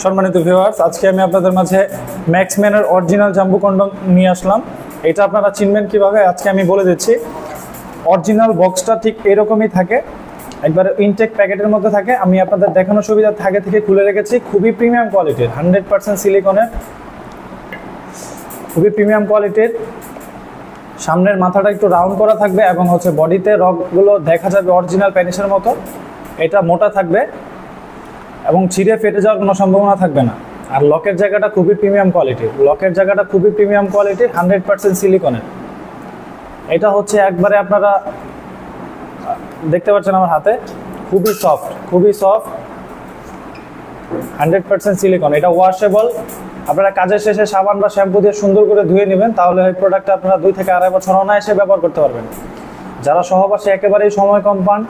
সম্মানিত ভিউয়ার্স, আজকে আমি আপনাদের মাঝে ম্যাক্সম্যানের অরিজিনাল জাম্বু কন্ডম নিয়ে আসলাম। এটা আপনারা চিনবেন কিভাবে আজকে আমি বলে দিচ্ছি। অরিজিনাল বক্সটা ঠিক এরকমই থাকে, একবার ইনটেক প্যাকেটের মধ্যে থাকে। আমি আপনাদের দেখানোর সুবিধা আগে থেকে খুলে রেখেছি। খুবই প্রিমিয়াম কোয়ালিটির, 100% সিলিকনের, খুবই প্রিমিয়াম কোয়ালিটির। সামনের মাথাটা একটু রাউন্ড করা থাকবে এবং বডিতে রগগুলো দেখা যাবে অরিজিনাল প্যানিসের মতো। এটা মোটা থাকবে এবং ছিঁড়ে ফেটে যাওয়ার কোনো সম্ভাবনা থাকবে না। আর লকের জায়গাটা খুবই প্রিমিয়াম কোয়ালিটির, 100% সিলিকনের। এটা একবারে আপনারা দেখতে পাচ্ছেন আমার হাতে, খুবই সফট 100% সিলিকন। এটা ওয়াশেবল। আপনারা কাজের শেষে সাবান বা শ্যাম্পু দিয়ে সুন্দর করে ধুয়ে নেবেন, তাহলে এই প্রোডাক্টটা আপনারা 2 থেকে 2.5 বছর অনায়াসে ব্যবহার করতে পারবেন। যারা সহবাসে একেবারেই সময় কম পান,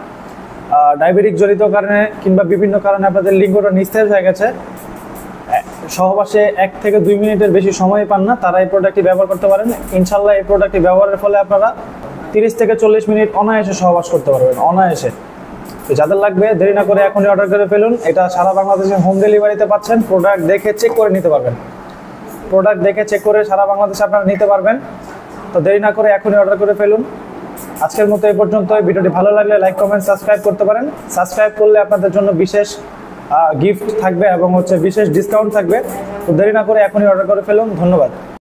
ডায়াবেটিক জনিত কারণে কিংবা বিভিন্ন কারণে আপনাদের লিঙ্গটা নিস্তেজ হয়ে গেছে, সহবাসে 1 থেকে 2 মিনিটের বেশি সময় পান না, তারা এই প্রোডাক্টটি ব্যবহার করতে পারেন। ইনশাল্লাহ এই প্রোডাক্টটি ব্যবহারের ফলে আপনারা 30 থেকে 40 মিনিট অনায়াসে সহবাস করতে পারবেন, অনায়াসে। তো যাদের লাগবে দেরি না করে এখনই অর্ডার করে ফেলুন। এটা সারা বাংলাদেশে হোম ডেলিভারিতে পাচ্ছেন। প্রোডাক্ট দেখে চেক করে নিতে পারবেন, সারা বাংলাদেশে আপনারা নিতে পারবেন। তো দেরি না করে এখনই অর্ডার করে ফেলুন। আজকের মতো এই পর্যন্ত। ভিডিওটি ভালো লাগলে লাইক, কমেন্ট, সাবস্ক্রাইব করতে পারেন। সাবস্ক্রাইব করলে আপনাদের জন্য বিশেষ গিফট থাকবে এবং বিশেষ ডিসকাউন্ট থাকবে। তো দেরি না করে এখনই অর্ডার করে ফেলুন। ধন্যবাদ।